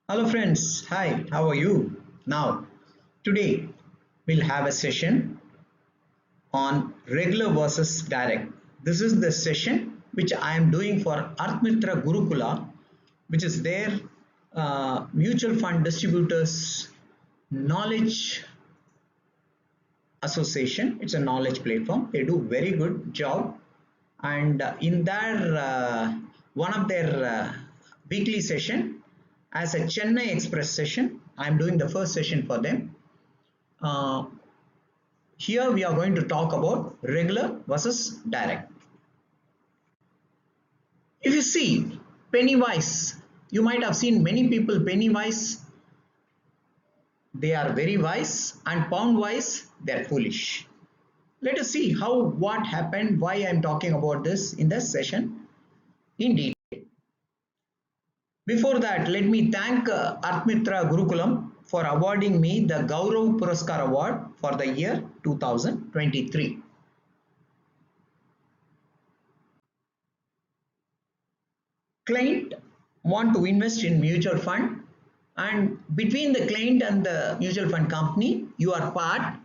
Hello friends, hi, how are you? Now, today we'll have a session on regular versus direct. This is the session which I am doing for Arthmithra Gurukula, which is their mutual fund distributors knowledge association. It's a knowledge platform. They do very good job, and in their one of their weekly session as a Chennai Express session, I'm doing the first session for them. Uh, Here we are going to talk about regular versus direct. If you see penny wise, you might have seen many people penny wise, they are very wise, and pound wise, they are foolish. Let us see how what happened, why I'm talking about this in this session in detail. Before that, let me thank Arthmithra Gurukulam for awarding me the Gaurav Puraskar Award for the year 2023. Client want to invest in mutual fund, and between the client and the mutual fund company, you are part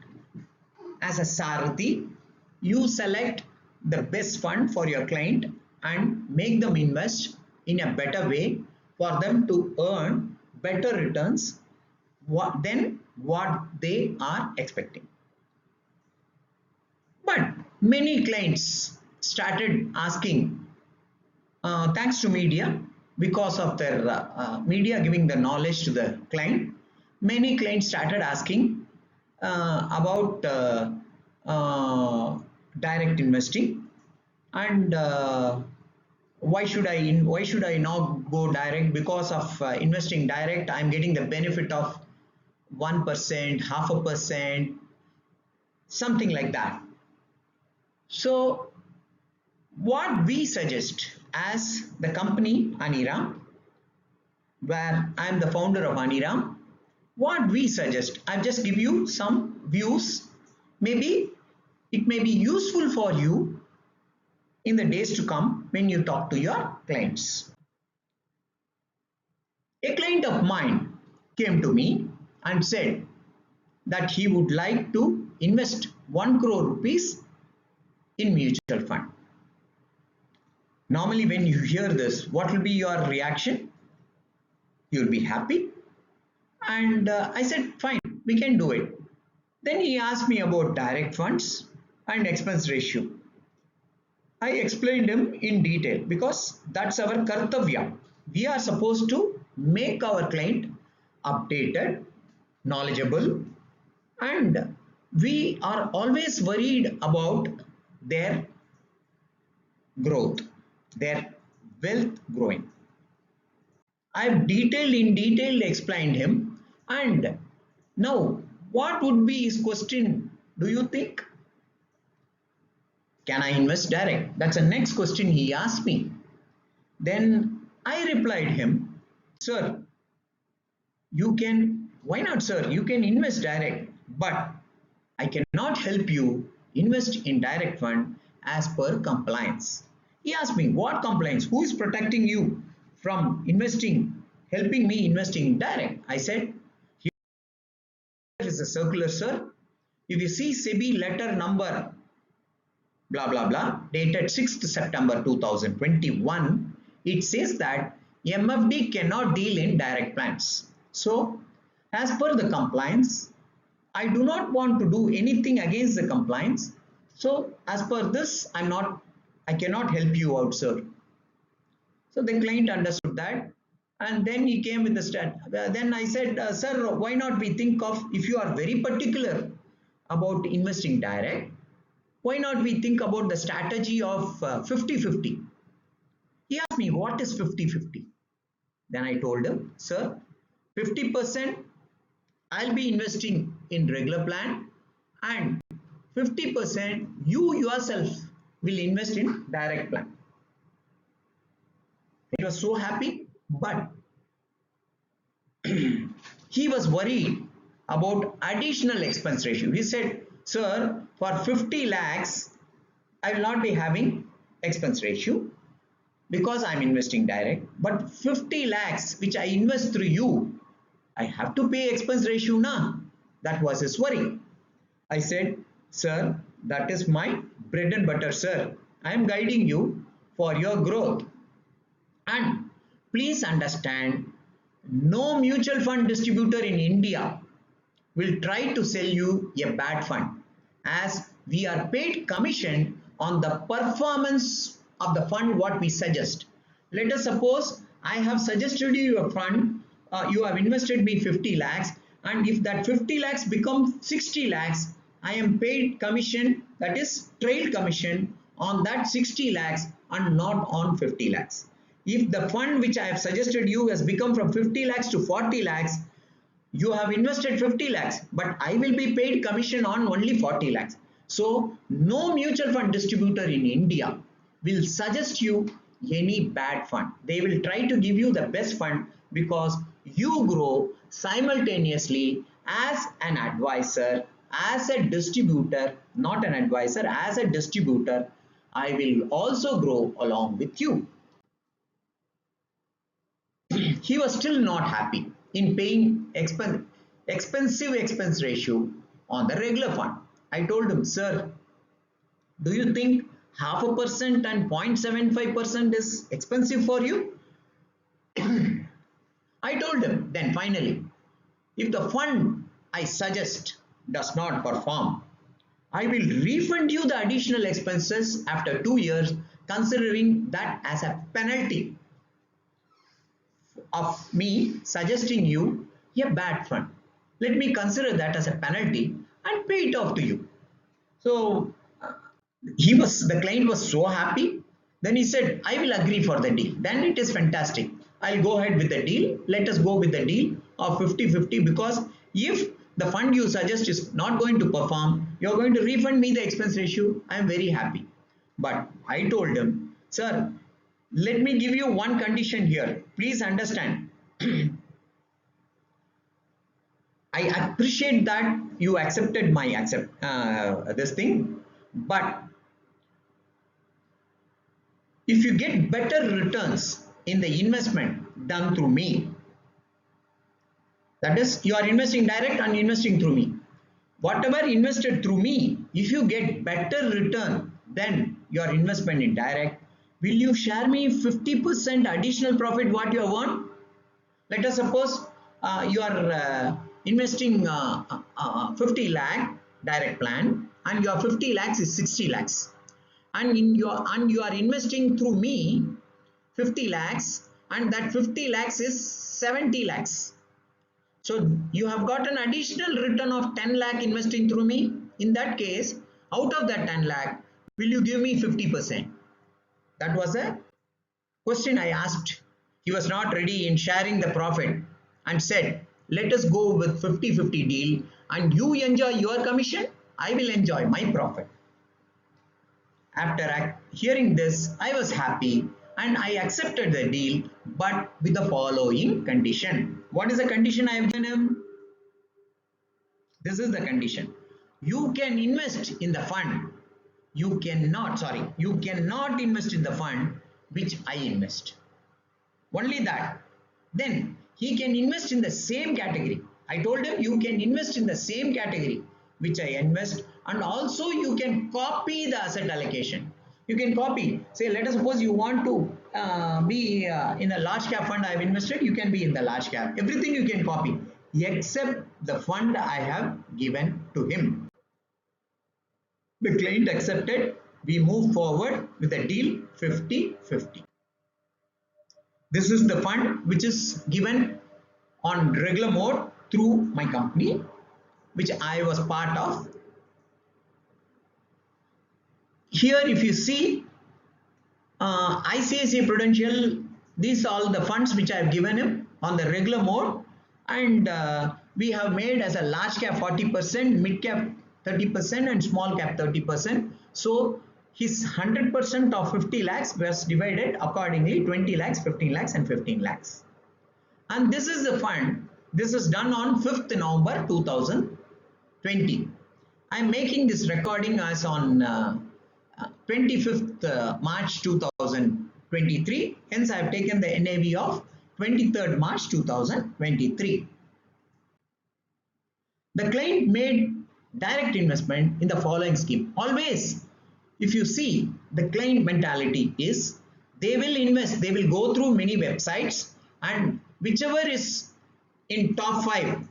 as a Sarathi. You select the best fund for your client and make them invest in a better way for them to earn better returns than what they are expecting. But many clients started asking, thanks to media, because of their media giving the knowledge to the client, many clients started asking about direct investing, and why should I not go direct? Because of investing direct, I'm getting the benefit of 1%, half a percent, something like that. So what we suggest as the company Aniram, where I am the founder of Aniram, what we suggest, I'll just give you some views. Maybe it may be useful for you in the days to come when you talk to your clients. A client of mine came to me and said that he would like to invest 1 crore rupees in mutual fund. Normally, when you hear this, what will be your reaction? You'll be happy. And I said, fine, we can do it. Then he asked me about direct funds and expense ratio. I explained him in detail because that's our kartavya. We are supposed to make our client updated, knowledgeable, and we are always worried about their growth, their wealth growing. I've in detail explained him, and now what would be his question? Do you think? Can I invest direct? That's the next question he asked me. Then I replied him, sir, you can, why not, sir? You can invest direct, but I cannot help you invest in direct fund as per compliance. He asked me, what compliance? Who is protecting you from investing, helping me investing in direct? I said, here is a circular, sir. If you see SEBI letter number blah blah blah dated 6th September 2021, it says that MFD cannot deal in direct plans. So as per the compliance, I do not want to do anything against the compliance. So as per this, I cannot help you out, sir. So the client understood that, and then he came with the stat. Then I said, sir, why not we think of, if you are very particular about investing direct, why not we think about the strategy of 50-50? He asked me, what is 50-50? Then I told him, sir, 50% I'll be investing in regular plan, and 50% you yourself will invest in direct plan. He was so happy, but he was worried about additional expense ratio. He said, sir, for 50 lakhs, I will not be having expense ratio. because I'm investing direct, but 50 lakhs which I invest through you, I have to pay expense ratio now. That was his worry. I said, sir, that is my bread and butter, sir. I am guiding you for your growth. And please understand, no mutual fund distributor in India will try to sell you a bad fund, as we are paid commission on the performance of the fund what we suggest. Let us suppose I have suggested you a fund, you have invested me 50 lakhs, and if that 50 lakhs become 60 lakhs, I am paid commission, that is trail commission on that 60 lakhs and not on 50 lakhs. If the fund which I have suggested you has become from 50 lakhs to 40 lakhs, you have invested 50 lakhs, but I will be paid commission on only 40 lakhs. So no mutual fund distributor in India will suggest you any bad fund. They will try to give you the best fund, because you grow simultaneously as an advisor, as a distributor, not an advisor, as a distributor. I will also grow along with you. He was still not happy in paying expensive expense ratio on the regular fund. I told him, sir, do you think 0.5% and 0.75% is expensive for you? I told him, then finally, if the fund I suggest does not perform, I will refund you the additional expenses after 2 years, considering that as a penalty of me suggesting you a bad fund. Let me consider that as a penalty and pay it off to you. So the client was so happy. Then he said, I will agree for the deal. Then it is fantastic. I'll go ahead with the deal. Let us go with the deal of 50-50, because if the fund you suggest is not going to perform, you're going to refund me the expense ratio. I am very happy. But I told him, sir, let me give you one condition here. Please understand. I appreciate that you accepted my this thing, but if you get better returns in the investment done through me, that is, you are investing direct and investing through me. Whatever invested through me, if you get better return than your investment in direct, will you share me 50% additional profit what you have won? Let us suppose you are investing 50 lakh direct plan, and your 50 lakhs is 60 lakhs, and you are investing through me 50 lakhs, and that 50 lakhs is 70 lakhs. So you have got an additional return of 10 lakh investing through me. In that case, out of that 10 lakh, will you give me 50%? That was a question I asked. He was not ready in sharing the profit and said, let us go with 50-50 deal, and you enjoy your commission, I will enjoy my profit. After hearing this, I was happy and I accepted the deal, but with the following condition. What is the condition I have given him? This is the condition. You can invest in the fund. You cannot invest in the fund which I invest. Only that. Then he can invest in the same category. I told him you can invest in the same category which I invest, and also you can copy the asset allocation. You can copy. Say, let us suppose you want to be in a large cap fund I have invested, you can be in the large cap. Everything you can copy except the fund I have given to him. The client accepted. We move forward with the deal 50-50. This is the fund which is given on regular mode through my company, which I was part of. Here, if you see ICICI Prudential, these are all the funds which I have given him on the regular mode, and we have made as a large cap 40%, mid cap 30%, and small cap 30%. So his 100% of 50 lakhs was divided accordingly: 20 lakhs, 15 lakhs, and 15 lakhs. And this is the fund. This is done on 5th November 2020. I am making this recording as on 25th March 2021. 23. Hence, I have taken the NAV of 23rd March 2023. The client made direct investment in the following scheme. Always, if you see, the client mentality is they will invest, they will go through many websites, and whichever is in top 5,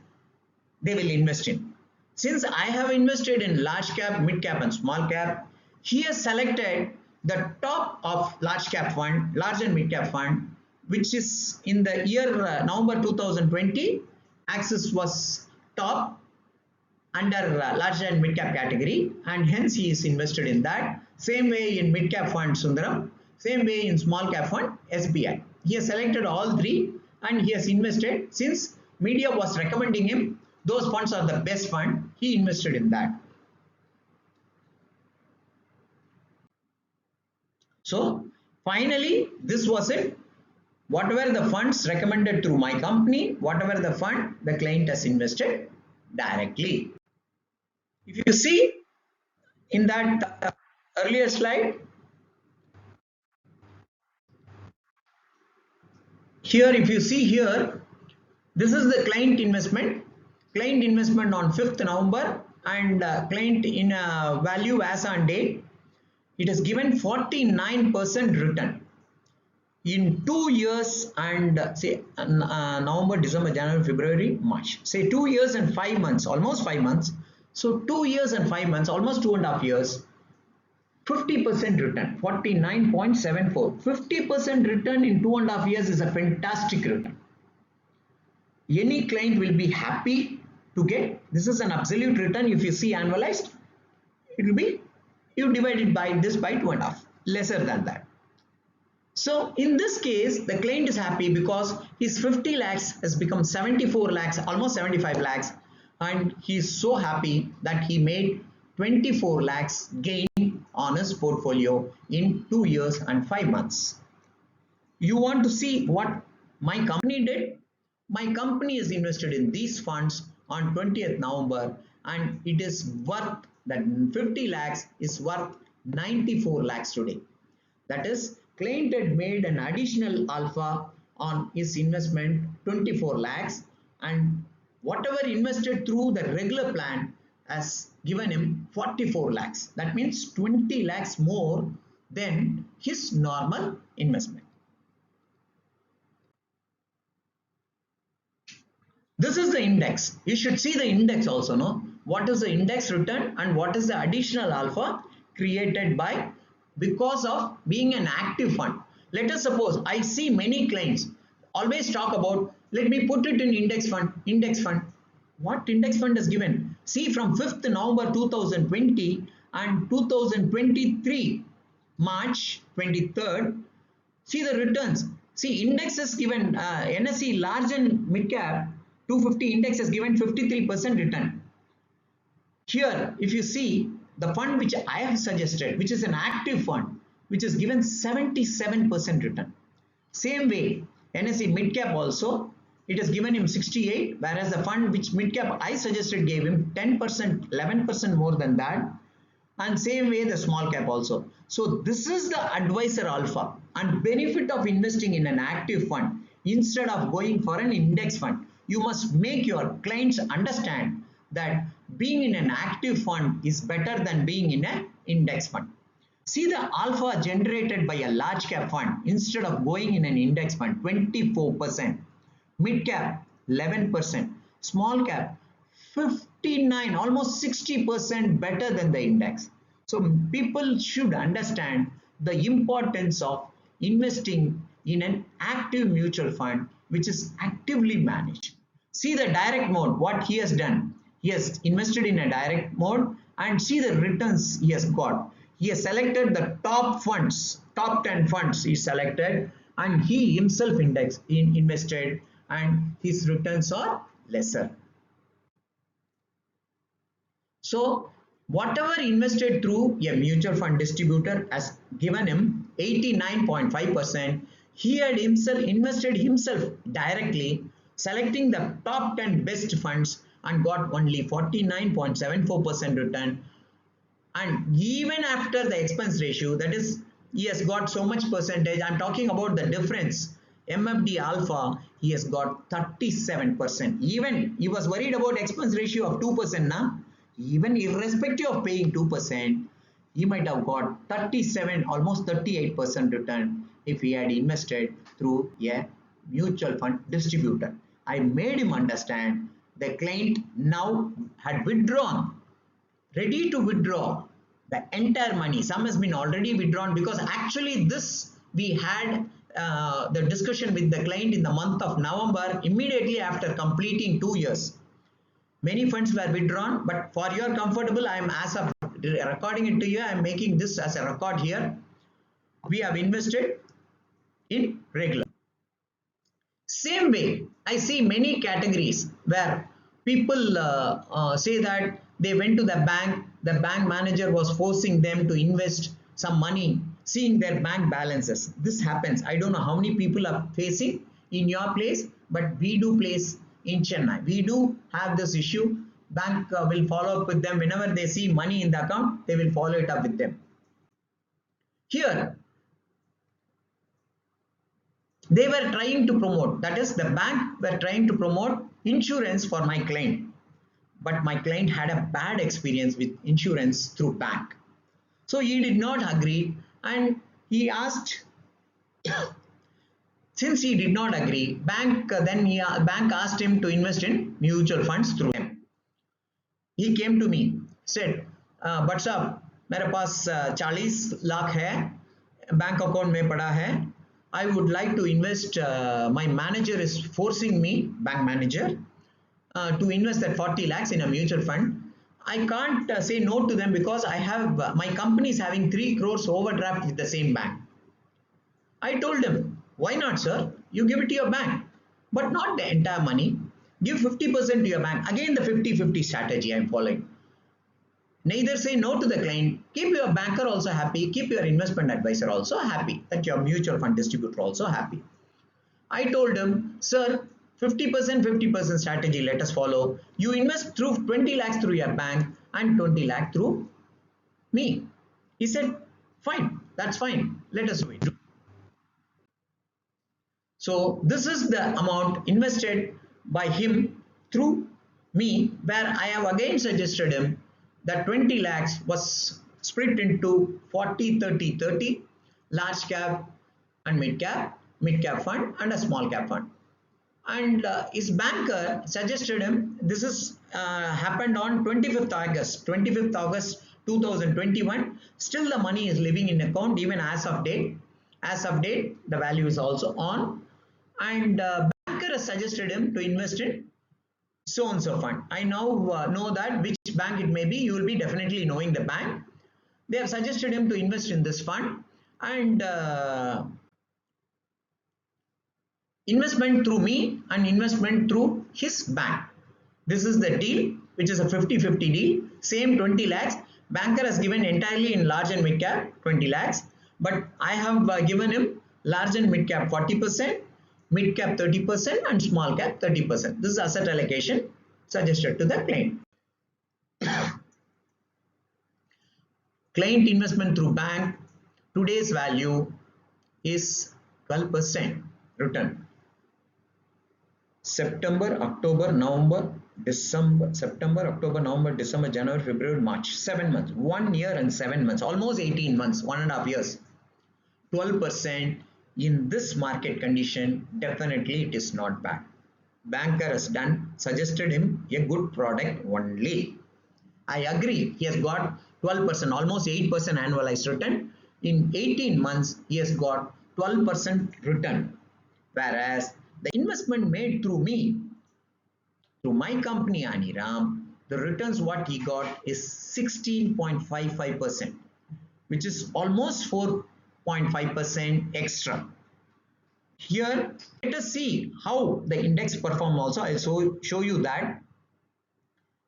they will invest in. Since I have invested in large cap, mid cap and small cap, he has selected the top of large cap fund, large and mid cap fund, which is in the year November 2020, Axis was top under large and mid cap category, and hence he is invested in that. Same way in mid cap fund Sundaram, same way in small cap fund SBI. He has selected all three and he has invested. Since media was recommending him, those funds are the best fund, he invested in that. So finally, this was it. Whatever the funds recommended through my company, whatever the fund, the client has invested directly. If you see in that earlier slide, here if you see here, this is the client investment on 5th November and client in value as on date. It has given 49% return in 2 years and say November, December, January, February, March. Say 2 years and 5 months, almost 5 months. So 2 years and 5 months, almost 2.5 years, 50% return, 49.74. 50% return in 2.5 years is a fantastic return. Any client will be happy to get. This is an absolute return. If you see annualized, it will be, you divide it by this by 2.5, lesser than that. So in this case, the client is happy because his 50 lakhs has become 74 lakhs, almost 75 lakhs, and he is so happy that he made 24 lakhs gain on his portfolio in 2 years and 5 months. You want to see what my company did? My company is invested in these funds on 20th November and it is worth, that 50 lakhs is worth 94 lakhs today. That is, client had made an additional alpha on his investment 24 lakhs and whatever invested through the regular plan has given him 44 lakhs. That means 20 lakhs more than his normal investment. This is the index. You should see the index also, no? What is the index return and what is the additional alpha created by because of being an active fund. Let us suppose I see many clients always talk about, let me put it in index fund, index fund. What index fund is given? See, from 5th November 2020 and 2023 March 23rd, see the returns. See, index is given NSE large and mid cap 250 index has given 53% return. Here, if you see the fund which I have suggested, which is an active fund, which is given 77% return. Same way, NSE mid cap also, it has given him 68, whereas the fund which mid cap I suggested gave him 10%, 11% more than that. And same way the small cap also. So this is the advisor alpha and benefit of investing in an active fund instead of going for an index fund. You must make your clients understand that being in an active fund is better than being in an index fund. See the alpha generated by a large cap fund instead of going in an index fund, 24%, mid cap 11%, small cap 59, almost 60% better than the index. So people should understand the importance of investing in an active mutual fund which is actively managed. See the direct mode, what he has done. He has invested in a direct mode and see the returns he has got. He has selected the top funds, top 10 funds he selected and he himself invested and his returns are lesser. So whatever invested through a mutual fund distributor has given him 89.5%. He had himself invested himself directly, selecting the top 10 best funds and got only 49.74% return. And even after the expense ratio, that is he has got so much percentage. I'm talking about the difference. MFD alpha, he has got 37%. Even he was worried about expense ratio of 2% now. Even irrespective of paying 2%, he might have got 37, almost 38% return if he had invested through a mutual fund distributor. I made him understand the client now had withdrawn, ready to withdraw the entire money. Some has been already withdrawn, because actually this we had the discussion with the client in the month of November, immediately after completing 2 years. Many funds were withdrawn, but for your comfortable, I am, as of recording it to you, I am making this as a record here. We have invested in regular. Same way, I see many categories where people say that they went to the bank manager was forcing them to invest some money, seeing their bank balances. This happens. I don't know how many people are facing in your place, but we do place in Chennai. We do have this issue. Bank will follow up with them whenever they see money in the account, they will follow it up with them. Here, they were trying to promote, that is, the bank were trying to promote insurance for my client, but my client had a bad experience with insurance through bank, so he did not agree, and he asked since he did not agree, bank asked him to invest in mutual funds through him. He came to me, said, but sir, मेरे पास 40 लाख है, bank account में पड़ा है, I would like to invest, my manager is forcing me, bank manager, to invest that 40 lakhs in a mutual fund. I can't say no to them, because I have, my company is having 3 crores overdraft with the same bank. I told him, why not, sir? You give it to your bank, but not the entire money. Give 50% to your bank. Again, the 50-50 strategy I am following. Neither say no to the client, keep your banker also happy, keep your investment advisor also happy, that your mutual fund distributor also happy. I told him, sir, 50% strategy let us follow. You invest through 20 lakhs through your bank and 20 lakh through me. He said, fine, that's fine, let us do it. So this is the amount invested by him through me, where I have again suggested him that 20 lakhs was split into 40-30-30, large cap and mid cap fund and a small cap fund. And his banker suggested him, this is happened on 25th August 2021. Still the money is living in account even as of date. As of date, the value is also on. And banker has suggested him to invest in so and so fund. I now know that which bank it may be. You will be definitely knowing the bank. They have suggested him to invest in this fund, and investment through me and investment through his bank. This is the deal, which is a 50-50 deal. Same 20 lakhs. Banker has given entirely in large and mid cap 20 lakhs, but I have given him large and mid cap 40%. Mid cap 30% and small cap 30%. This is asset allocation suggested to the client. Client investment through bank, today's value is 12% return. September, October, November, December, January, February, March, 7 months, 1 year and 7 months, almost 18 months, 1.5 years, 12%. In this market condition, definitely it is not bad. Banker has suggested him a good product only. I agree, he has got 12%, almost 8% annualized return. In 18 months, he has got 12% return. Whereas the investment made through me, through my company Aniram, the returns what he got is 16.55%, which is almost 4.5% extra. Here, let us see how the index perform also. I'll show you that.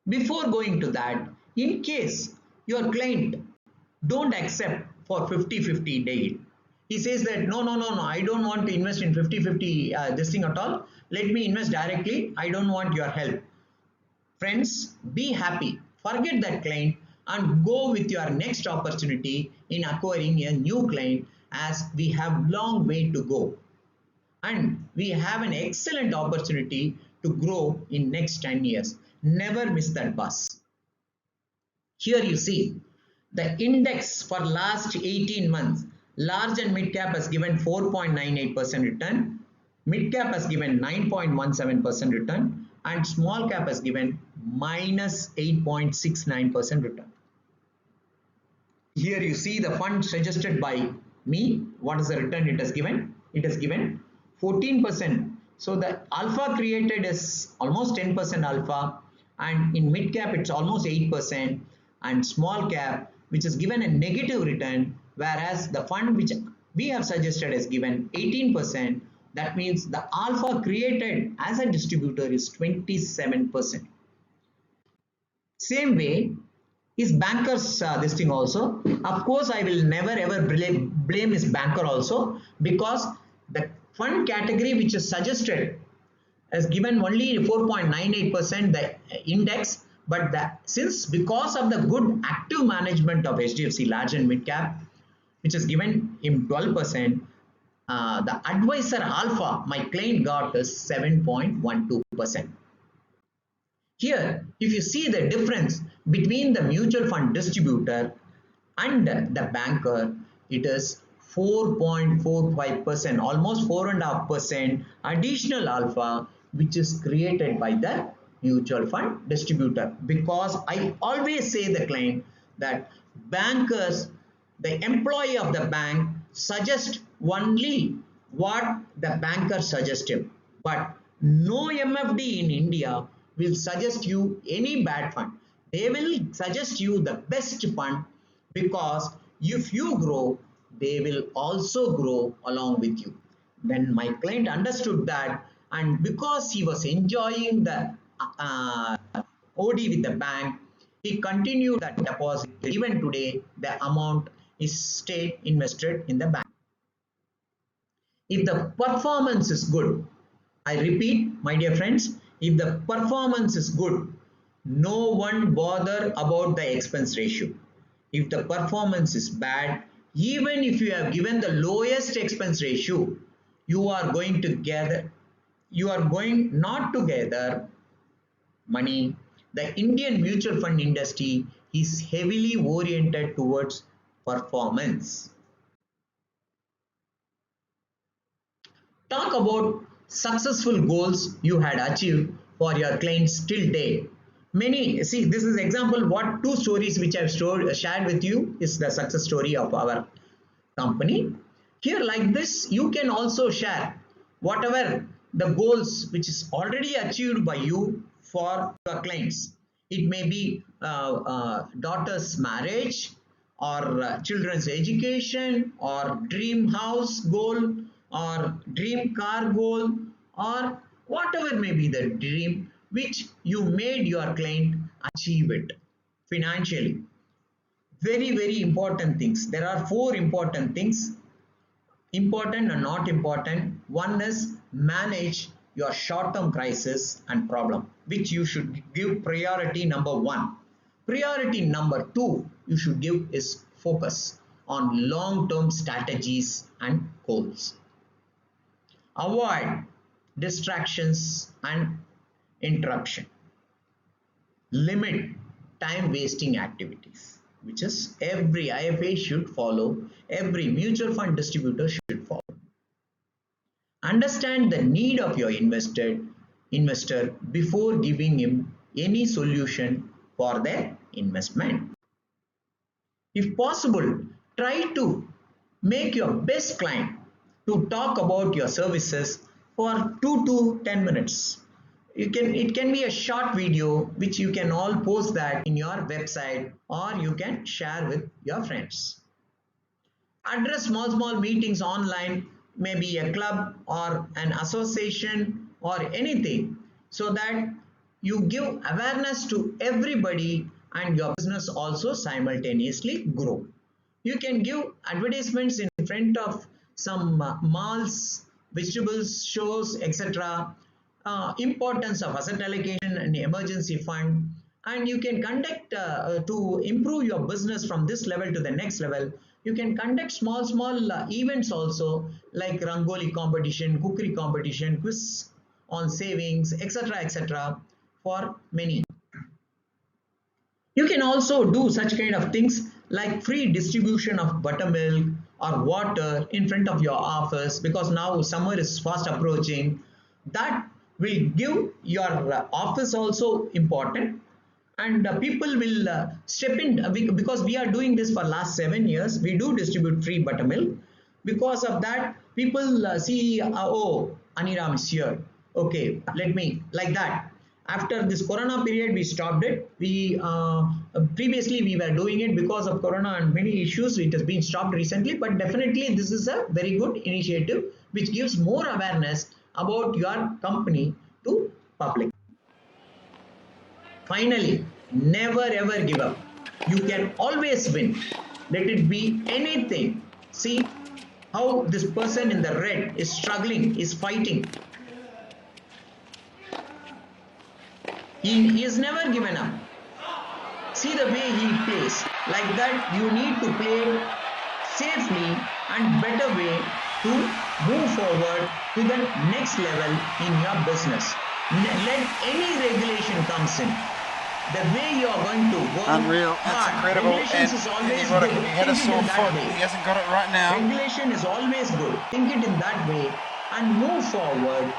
Before going to that, in case your client don't accept for 50-50 deal, he says that no, I don't want to invest in 50-50 this thing at all. Let me invest directly. I don't want your help. Friends, be happy. Forget that client and go with your next opportunity in acquiring a new client. as we have long way to go and we have an excellent opportunity to grow in next 10 years. Never miss that bus. Here you see the index for last 18 months. Large and mid cap has given 4.98% return. Mid cap has given 9.17% return and small cap has given minus 8.69% return. Here you see the fund suggested by me. What is the return it has given? It has given 14%. So the alpha created is almost 10% alpha, and in mid cap it's almost 8%, and small cap which has given a negative return, whereas the fund which we have suggested has given 18%. That means the alpha created as a distributor is 27%. Same way is bankers this thing also. Of course, I will never ever blame his banker also, because the fund category which is suggested has given only 4.98% the index, but since because of the good active management of HDFC large and mid cap, which has given him 12%, the advisor alpha my client got is 7.12%. Here, if you see the difference between the mutual fund distributor and the banker, it is 4.45%, almost 4.5% additional alpha, which is created by the mutual fund distributor. Because I always say the client that bankers, the employee of the bank, suggest only what the banker suggests him, but no MFD in India will suggest you any bad fund. They will suggest you the best fund, because if you grow, they will also grow along with you. Then my client understood that, and because he was enjoying the OD with the bank, he continued that deposit. Even today, the amount is stayed invested in the bank. If the performance is good, I repeat, my dear friends, if the performance is good, no one bother about the expense ratio. If the performance is bad, even if you have given the lowest expense ratio, you are going not to gather money. The Indian mutual fund industry is heavily oriented towards performance. Talk about successful goals you had achieved for your clients till date. Many, see, this is example what two stories which I've shared with you is the success story of our company. Here like this, you can also share whatever the goals which is already achieved by you for your clients. It may be daughter's marriage, or children's education, or dream house goal, or dream car goal, or whatever may be the dream which you made your client achieve it financially. Very important things. There are four important things, important and not important. One is manage your short-term crisis and problem, which you should give priority number one. Priority number two you should give is focus on long-term strategies and goals. Avoid distractions and interruption. Limit time wasting activities, which is every IFA should follow, every mutual fund distributor should follow. Understand the need of your investor before giving him any solution for their investment. If possible, try to make your best client to talk about your services for 2 to 10 minutes. It can be a short video which you can all post that in your website, or you can share with your friends. Address small meetings online, maybe a club or an association or anything, so that you give awareness to everybody and your business also simultaneously grow. You can give advertisements in front of some malls, vegetables shows, etc. Importance of asset allocation and emergency fund, and you can conduct to improve your business from this level to the next level. You can conduct small events also, like Rangoli competition, cookery competition, quiz on savings, etc. etc. for many. You can also do such kind of things like free distribution of buttermilk or water in front of your office, because now summer is fast approaching. That will give your office also important, and people will step in, because we are doing this for last 7 years. We do distribute free buttermilk. Because of that, people see, oh, Aniram is here. Okay, let me, like that. After this corona period, we stopped it. We previously we were doing it because of corona and many issues. It has been stopped recently, but definitely this is a very good initiative which gives more awareness about your company to public. Finally, never ever give up. You can always win. Let it be anything. See how this person in the red is struggling, is fighting. He is never given up. See the way he plays. Like that, you need to play safely and better way to move forward to the next level in your business. Let any regulation comes in. The way you are going to work Unreal. That's hard. incredible. Regulations is always good. He had a Think it sore in that foot. way. He hasn't got it right now. Regulation is always good. Think it in that way and move forward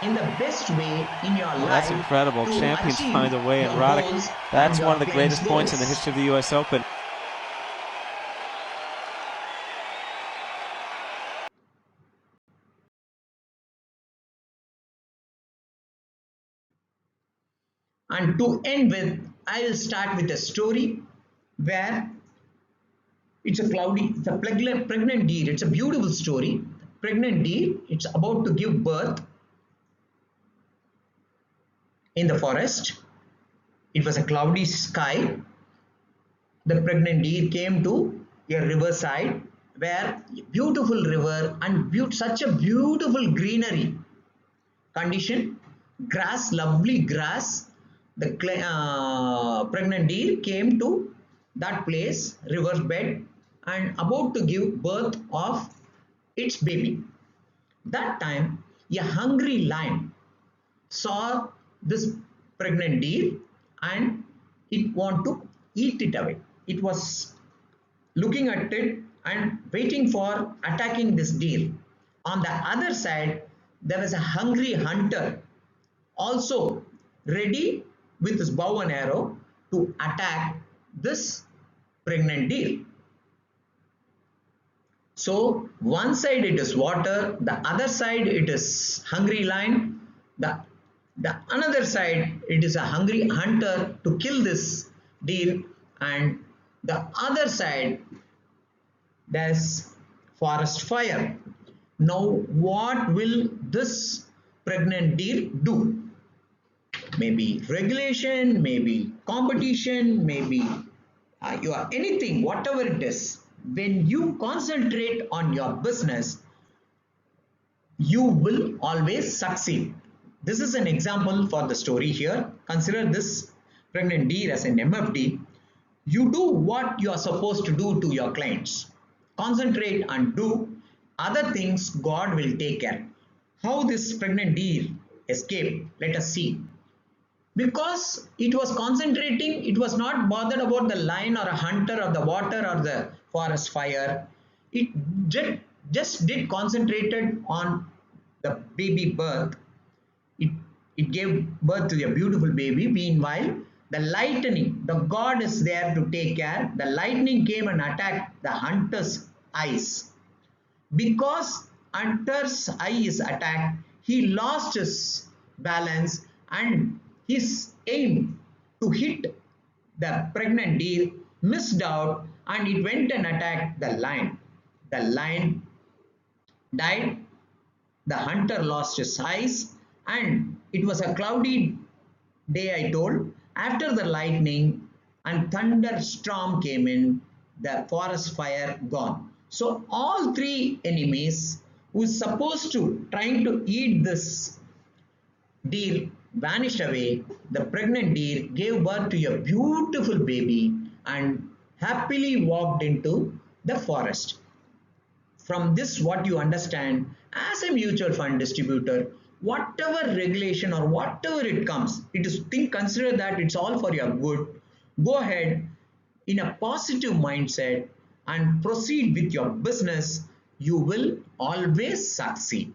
in the best way in your life. That's incredible. Champions find a way, and Roddick, that's one of the greatest points in the history of the US Open. And to end with, I will start with a story where it's a pregnant deer. It's a beautiful story. Pregnant deer, it's about to give birth in the forest. It was a cloudy sky. The pregnant deer came to a riverside where beautiful river and such a beautiful greenery condition, grass, lovely grass. The pregnant deer came to that place, riverbed, and about to give birth of its baby. That time, a hungry lion saw this pregnant deer and it wanted to eat it away. It was looking at it and waiting for attacking this deer. On the other side, there was a hungry hunter also ready with his bow and arrow to attack this pregnant deer. So one side it is water, the other side it is hungry lion, the another side it is a hungry hunter to kill this deer, and the other side there's forest fire. Now what will this pregnant deer do? Maybe regulation, maybe competition, maybe you are anything, whatever it is. When you concentrate on your business, you will always succeed. This is an example for the story here. Consider this pregnant deer as an MFD. You do what you are supposed to do to your clients. Concentrate and do other things. God will take care. How this pregnant deer escaped? Let us see. Because it was concentrating, it was not bothered about the lion or a hunter or the water or the forest fire. It just did concentrated on the baby birth. It gave birth to a beautiful baby. Meanwhile, the lightning, the god is there to take care. The lightning came and attacked the hunter's eyes. Because hunter's eye is attacked, he lost his balance and his aim to hit the pregnant deer missed out, and it went and attacked the lion. The lion died, the hunter lost his eyes, and it was a cloudy day, I told. After the lightning and thunderstorm came in, the forest fire gone. So all three enemies who is supposed to trying to eat this deer vanished away. The pregnant deer gave birth to a beautiful baby and happily walked into the forest. From this, what you understand, as a mutual fund distributor, whatever regulation or whatever it comes, it is consider that it's all for your good. Go ahead in a positive mindset and proceed with your business. You will always succeed.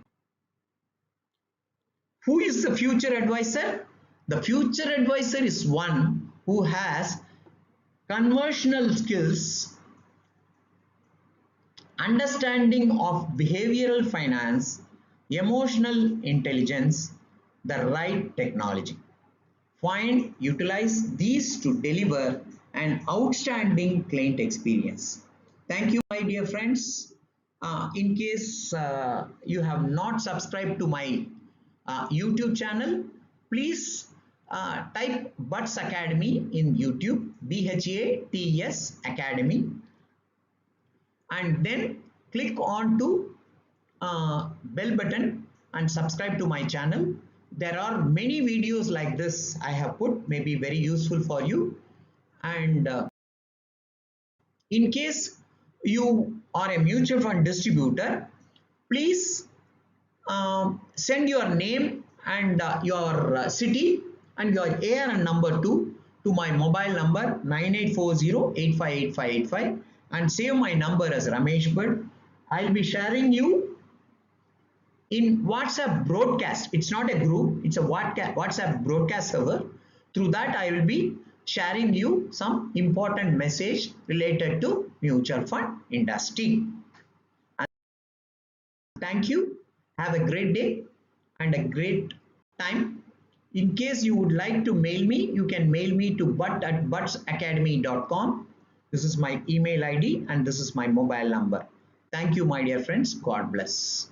Who is the future advisor? The future advisor is one who has conversational skills, understanding of behavioral finance, emotional intelligence, the right technology. Find, utilize these to deliver an outstanding client experience. Thank you, my dear friends. In case you have not subscribed to my YouTube channel, please type Butts Academy in YouTube, BHATS Academy, and then click on to bell button and subscribe to my channel. There are many videos like this I have put, may be very useful for you. And in case you are a mutual fund distributor, please send your name and your city and your ARN number to my mobile number 9840858585 and save my number as Ramesh Bhatt. I'll be sharing you in WhatsApp broadcast. It's not a group, it's a WhatsApp broadcast server. Through that, I will be sharing you some important message related to mutual fund industry. And thank you. Have a great day and a great time. In case you would like to mail me, you can mail me to butt@buttsacademy.com. This is my email ID and this is my mobile number. Thank you, my dear friends. God bless.